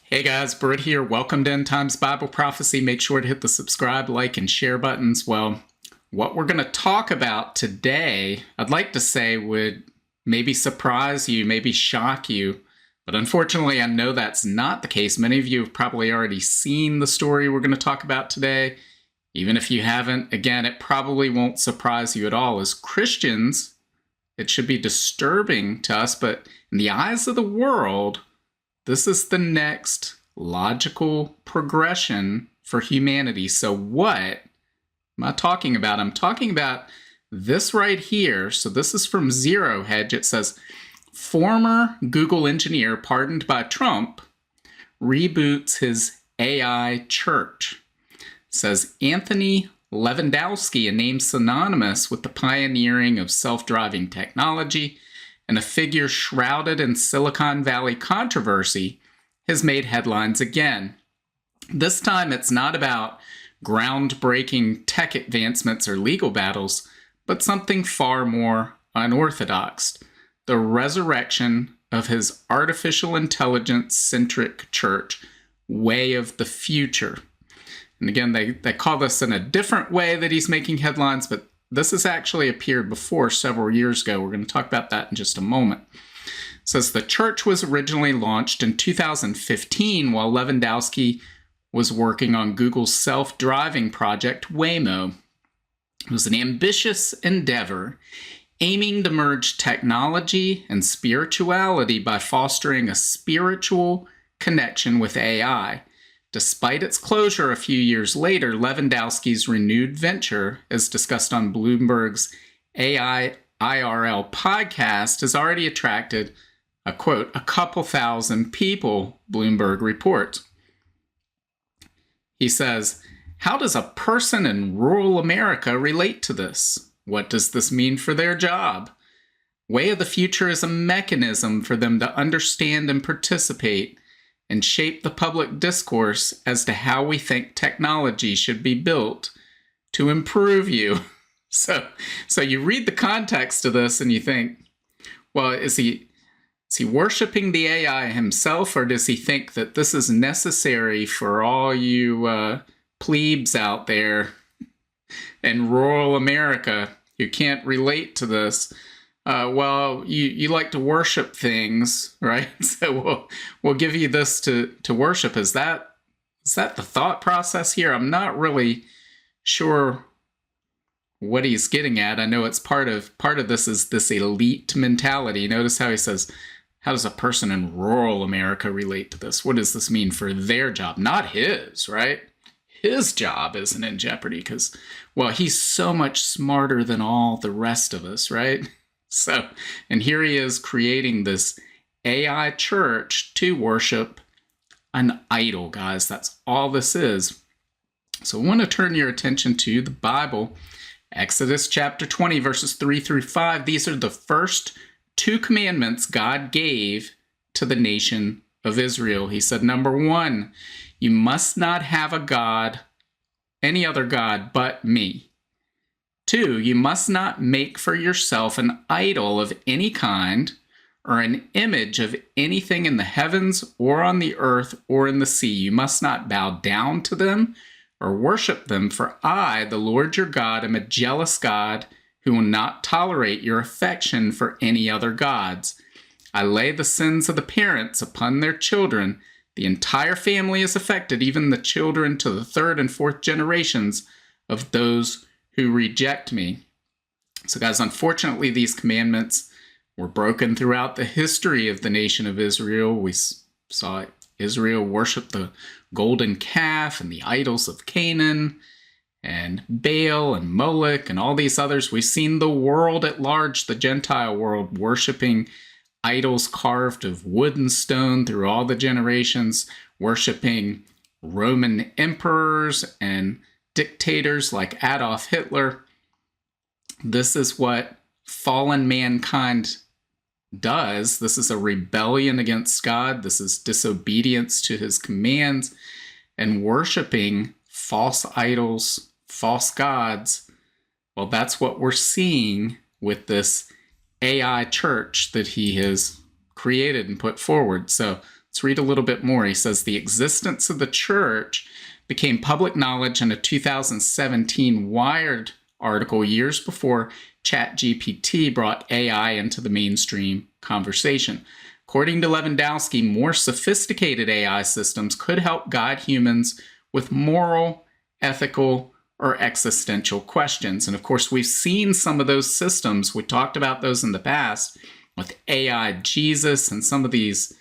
Hey guys, Britt here. Welcome to End Times Bible Prophecy. Make sure to hit the subscribe, like, and share buttons. Well, what we're going to talk about today, I'd like to say would maybe surprise you, maybe shock you. But unfortunately, I know that's not the case. Many of you have probably already seen the story we're going to talk about today. Even if you haven't, again, it probably won't surprise you at all. As Christians, it should be disturbing to us, but in the eyes of the world, this is the next logical progression for humanity. So what am I talking about? I'm talking about this right here. So this is from Zero Hedge. It says, former Google engineer pardoned by Trump reboots his AI church. It says, Anthony Lewandowski, a name synonymous with the pioneering of self-driving technology, and a figure shrouded in Silicon Valley controversy, has made headlines again. This time it's not about groundbreaking tech advancements or legal battles, but something far more unorthodox: the resurrection of his artificial intelligence-centric church, Way of the Future. And again, they call this in a different way that he's making headlines, but this has actually appeared before several years ago. We're going to talk about that in just a moment. It says the church was originally launched in 2015 while Lewandowski was working on Google's self-driving project Waymo. It was an ambitious endeavor aiming to merge technology and spirituality by fostering a spiritual connection with AI. Despite its closure a few years later, Lewandowski's renewed venture, as discussed on Bloomberg's AI IRL podcast, has already attracted, a quote, a couple thousand people, Bloomberg reports. He says, how does a person in rural America relate to this? What does this mean for their job? Way of the Future is a mechanism for them to understand and participate and shape the public discourse as to how we think technology should be built to improve you. So you read the context of this and you think, well, is he worshiping the AI himself, or does he think that this is necessary for all you plebes out there in rural America who can't relate to this? Well, you like to worship things, right? So we'll give you this to worship. Is that the thought process here? I'm not really sure what he's getting at. I know it's part of this is this elite mentality. Notice how he says, how does a person in rural America relate to this? What does this mean for their job? Not his, right? His job isn't in jeopardy because, well, he's so much smarter than all the rest of us, right? So, and here he is creating this AI church to worship an idol, guys. That's all this is. So I want to turn your attention to the Bible. Exodus chapter 20, verses 3 through 5. These are the first two commandments God gave to the nation of Israel. He said, number 1, you must not have a god, any other god but me. 2, you must not make for yourself an idol of any kind or an image of anything in the heavens or on the earth or in the sea. You must not bow down to them or worship them, for I, the Lord your God, am a jealous God who will not tolerate your affection for any other gods. I lay the sins of the parents upon their children. The entire family is affected, even the children to the 3rd and 4th generations of those who reject me. So guys, unfortunately, these commandments were broken throughout the history of the nation of Israel. We saw Israel worship the golden calf and the idols of Canaan and Baal and Moloch and all these others. We've seen the world at large, the Gentile world, worshiping idols carved of wood and stone through all the generations, worshiping Roman emperors and dictators like Adolf Hitler. This is what fallen mankind does. This is a rebellion against God. This is disobedience to his commands and worshiping false idols, false gods. Well, that's what we're seeing with this AI church that he has created and put forward. So Let's read a little bit more. He says, the existence of the church became public knowledge in a 2017 Wired article years before ChatGPT brought AI into the mainstream conversation. According to Lewandowski, more sophisticated AI systems could help guide humans with moral, ethical, or existential questions. And of course, we've seen some of those systems. We talked about those in the past with AI Jesus and some of these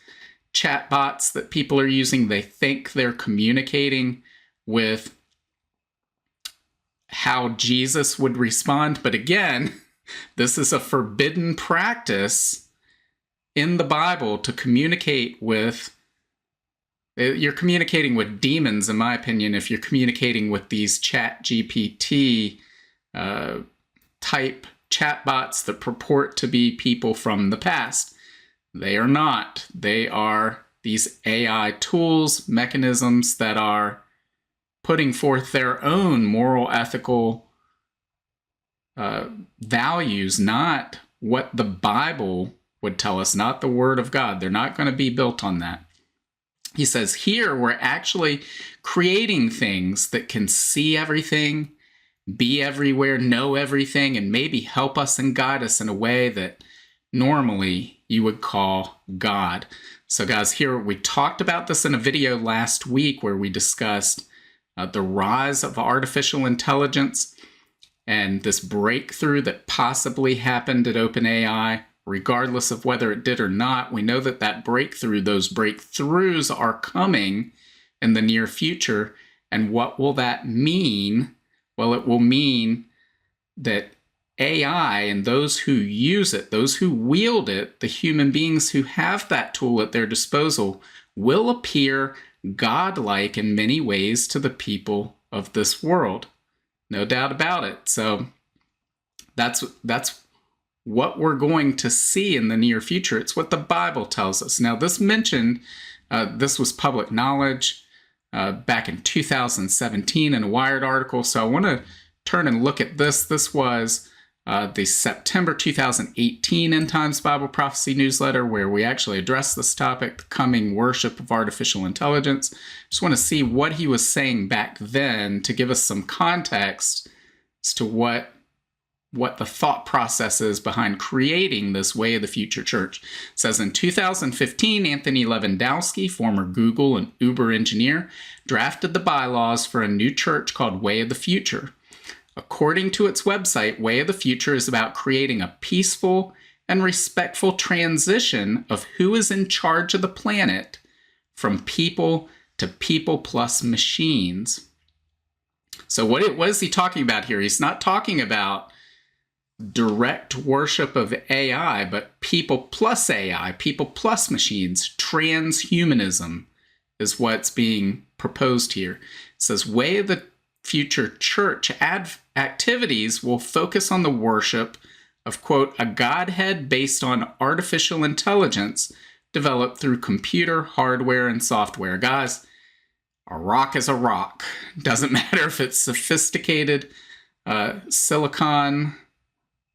chatbots that people are using. They think they're communicating with how Jesus would respond. But again, this is a forbidden practice in the Bible to communicate with. You're communicating with demons, in my opinion, if you're communicating with these ChatGPT type chatbots that purport to be people from the past. They are not. They are these AI tools, mechanisms that are putting forth their own moral, ethical values, not what the Bible would tell us, not the Word of God. They're not going to be built on that. He says, here we're actually creating things that can see everything, be everywhere, know everything, and maybe help us and guide us in a way that normally you would call God. So guys, here we talked about this in a video last week where we discussed the rise of artificial intelligence and this breakthrough that possibly happened at OpenAI. Regardless of whether it did or not, we know that that breakthrough, those breakthroughs are coming in the near future. And what will that mean? Well, it will mean that AI and those who use it, those who wield it, the human beings who have that tool at their disposal, will appear godlike in many ways to the people of this world. No doubt about it. So that's what we're going to see in the near future. It's what the Bible tells us. Now, this mentioned, this was public knowledge back in 2017 in a Wired article. So I want to turn and look at this. This was the September 2018 End Times Bible Prophecy newsletter, where we actually addressed this topic, the coming worship of artificial intelligence. Just want to see what he was saying back then to give us some context as to what the thought process is behind creating this Way of the Future church. It says, in 2015, Anthony Lewandowski, former Google and Uber engineer, drafted the bylaws for a new church called Way of the Future. According to its website, Way of the Future is about creating a peaceful and respectful transition of who is in charge of the planet from people to people plus machines. So what is he talking about here? He's not talking about direct worship of AI, but people plus AI, people plus machines. Transhumanism is what's being proposed here. It says, Way of the Future church activities will focus on the worship of, quote, a godhead based on artificial intelligence developed through computer, hardware, and software. Guys, a rock is a rock. Doesn't matter if it's sophisticated Silicon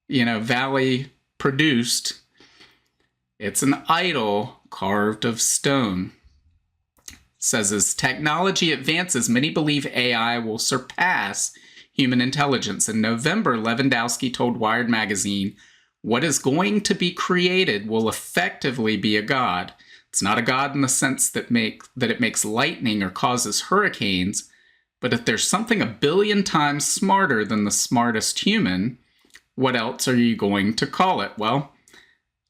Valley produced. It's an idol carved of stone. It says, as technology advances, many believe AI will surpass human intelligence. In November, Lewandowski told Wired magazine, what is going to be created will effectively be a god. It's not a god in the sense that it makes lightning or causes hurricanes, but if there's something 1 billion times smarter than the smartest human, what else are you going to call it? Well,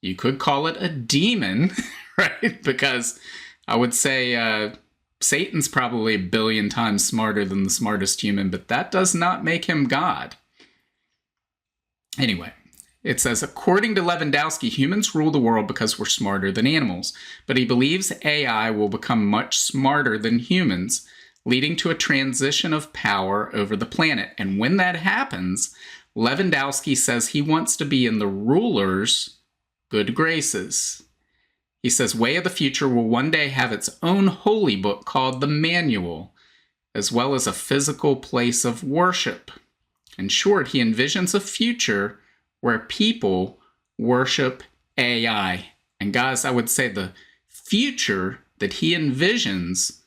you could call it a demon, right? Because I would say Satan's probably 1 billion times smarter than the smartest human, but that does not make him God. Anyway, it says, according to Lewandowski, humans rule the world because we're smarter than animals, but he believes AI will become much smarter than humans, leading to a transition of power over the planet. And when that happens, Lewandowski says he wants to be in the ruler's good graces. He says Way of the Future will one day have its own holy book called the Manual, as well as a physical place of worship. In short, he envisions a future where people worship AI. And guys, I would say the future that he envisions,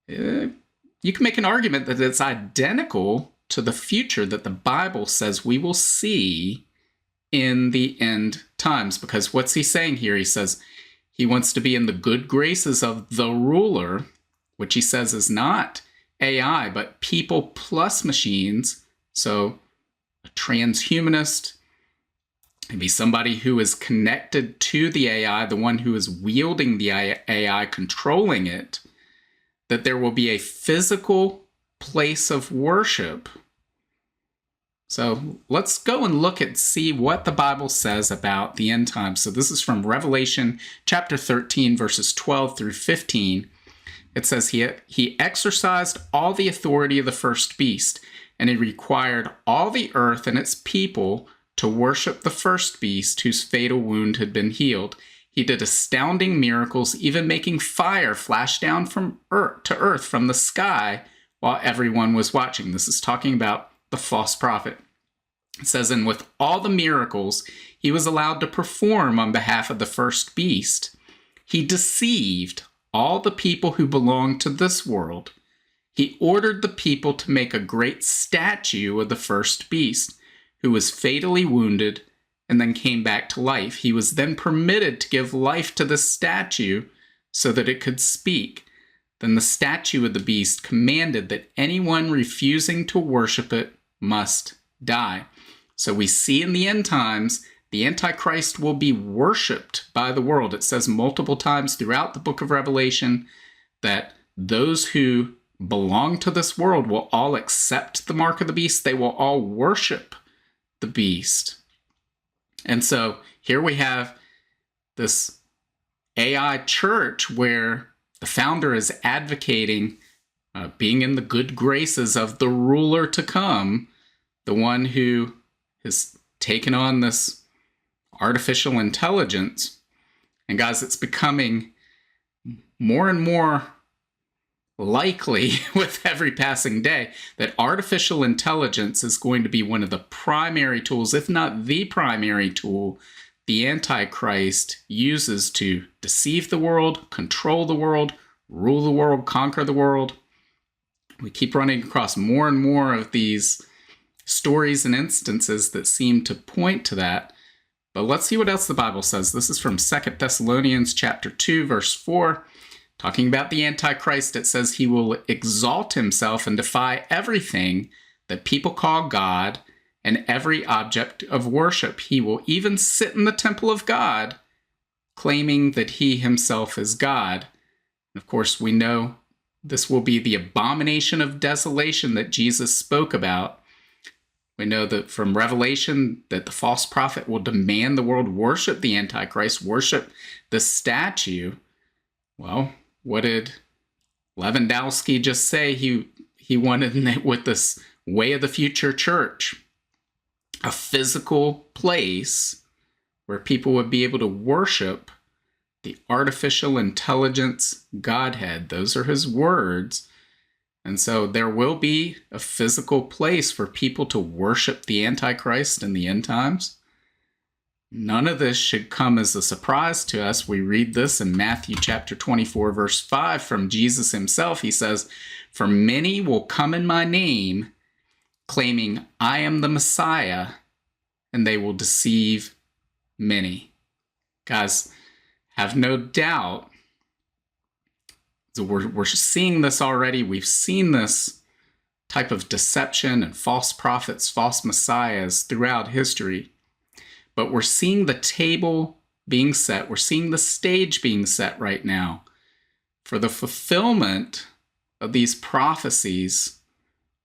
you can make an argument that it's identical to the future that the Bible says we will see in the end times. Because what's he saying here? He says he wants to be in the good graces of the ruler, which he says is not AI, but people plus machines. So a transhumanist can be somebody who is connected to the AI, the one who is wielding the AI, controlling it, that there will be a physical place of worship. So let's go and look and see what the Bible says about the end times. So this is from Revelation chapter 13, verses 12 through 15. It says he exercised all the authority of the first beast, and he required all the earth and its people to worship the first beast whose fatal wound had been healed. He did astounding miracles, even making fire flash down from earth to earth from the sky while everyone was watching. This is talking about the false prophet. It says, and with all the miracles he was allowed to perform on behalf of the first beast, he deceived all the people who belonged to this world. He ordered the people to make a great statue of the first beast, who was fatally wounded and then came back to life. He was then permitted to give life to the statue so that it could speak. Then the statue of the beast commanded that anyone refusing to worship it must die. So we see in the end times, the Antichrist will be worshipped by the world. It says multiple times throughout the book of Revelation that those who belong to this world will all accept the mark of the beast. They will all worship the beast. And so here we have this AI church where the founder is advocating being in the good graces of the ruler to come, the one who has taken on this artificial intelligence. And guys, it's becoming more and more likely with every passing day that artificial intelligence is going to be one of the primary tools, if not the primary tool, the Antichrist uses to deceive the world, control the world, rule the world, conquer the world. We keep running across more and more of these stories and instances that seem to point to that. But let's see what else the Bible says. This is from 2 Thessalonians chapter 2, verse 4. Talking about the Antichrist, it says he will exalt himself and defy everything that people call God and every object of worship. He will even sit in the temple of God, claiming that he himself is God. And of course, we know this will be the abomination of desolation that Jesus spoke about. We know that from Revelation that the false prophet will demand the world worship the Antichrist, worship the statue. Well, what did Lewandowski just say he wanted with this way of the future church? A physical place where people would be able to worship the artificial intelligence Godhead. Those are his words. And so there will be a physical place for people to worship the Antichrist in the end times. None of this should come as a surprise to us. We read this in Matthew chapter 24, verse 5 from Jesus himself. He says, "For many will come in my name, claiming I am the Messiah, and they will deceive many." Guys, have no doubt. So we're seeing this already. We've seen this type of deception and false prophets, false messiahs throughout history. But we're seeing the table being set. We're seeing the stage being set right now for the fulfillment of these prophecies,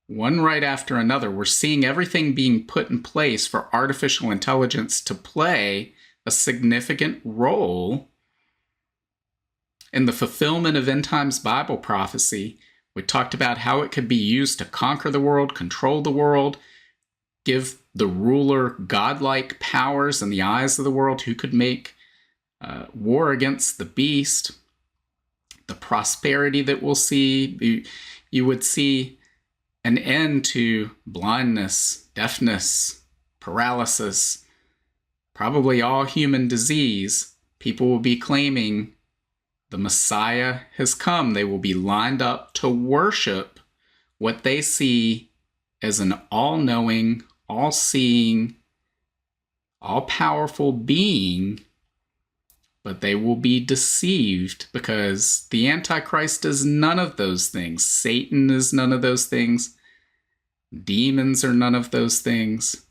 one right after another. We're seeing everything being put in place for artificial intelligence to play a significant role in the fulfillment of end times Bible prophecy. We talked about how it could be used to conquer the world, control the world, give the ruler godlike powers in the eyes of the world, who could make war against the beast. The prosperity that we'll see, you would see an end to blindness, deafness, paralysis, probably all human disease. People will be claiming the Messiah has come, they will be lined up to worship what they see as an all-knowing, all-seeing, all-powerful being, but they will be deceived because the Antichrist is none of those things. Satan is none of those things. Demons are none of those things.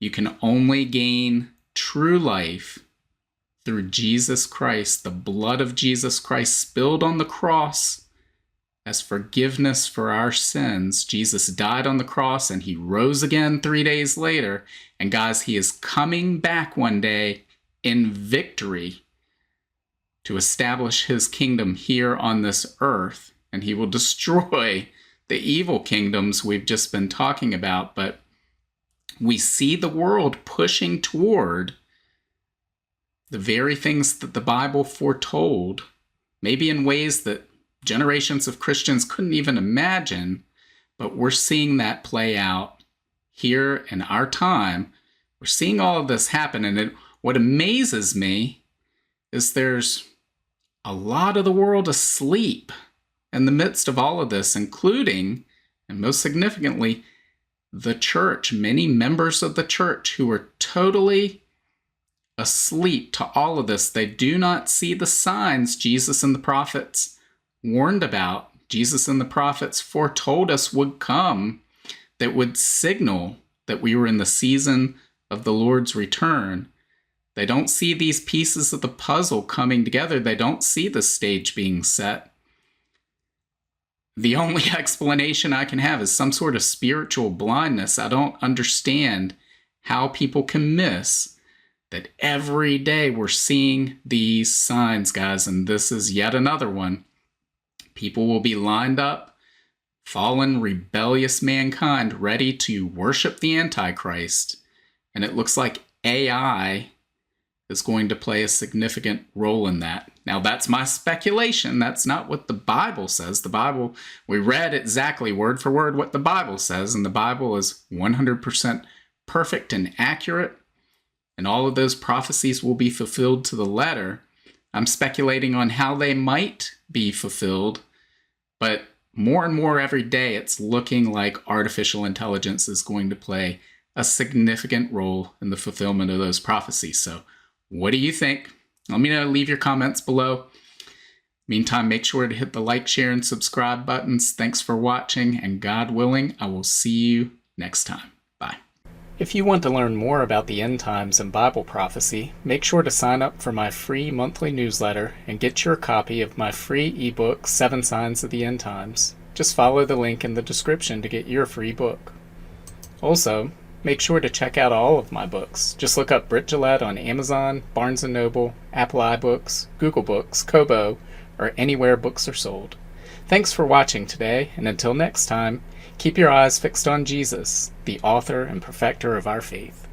You can only gain true life through Jesus Christ, the blood of Jesus Christ spilled on the cross as forgiveness for our sins. Jesus died on the cross and he rose again 3 days later. And guys, he is coming back one day in victory to establish his kingdom here on this earth. And he will destroy the evil kingdoms we've just been talking about. But we see the world pushing toward the very things that the Bible foretold, maybe in ways that generations of Christians couldn't even imagine, but we're seeing that play out here in our time. We're seeing all of this happen, and what amazes me is there's a lot of the world asleep in the midst of all of this, including, and most significantly, the church, many members of the church who are totally asleep to all of this. They do not see the signs Jesus and the prophets warned about. Jesus and the prophets foretold us would come, that would signal that we were in the season of the Lord's return. They don't see these pieces of the puzzle coming together. They don't see the stage being set. The only explanation I can have is some sort of spiritual blindness. I don't understand how people can miss that every day we're seeing these signs, guys, and this is yet another one. People will be lined up, fallen, rebellious mankind, ready to worship the Antichrist, and it looks like AI is going to play a significant role in that. Now, that's my speculation. That's not what the Bible says. The Bible, we read exactly word for word what the Bible says, and the Bible is 100% perfect and accurate. And all of those prophecies will be fulfilled to the letter. I'm speculating on how they might be fulfilled, but more and more every day, it's looking like artificial intelligence is going to play a significant role in the fulfillment of those prophecies. So what do you think? Let me know. Leave your comments below. Meantime, make sure to hit the like, share, and subscribe buttons. Thanks for watching, and God willing, I will see you next time. Bye. If you want to learn more about the end times and Bible prophecy, make sure to sign up for my free monthly newsletter and get your copy of my free ebook, 7 Signs of the End Times. Just follow the link in the description to get your free book. Also, make sure to check out all of my books. Just look up Britt on Amazon, Barnes & Noble, Apple iBooks, Google Books, Kobo, or anywhere books are sold. Thanks for watching today, and until next time, keep your eyes fixed on Jesus, the author and perfecter of our faith.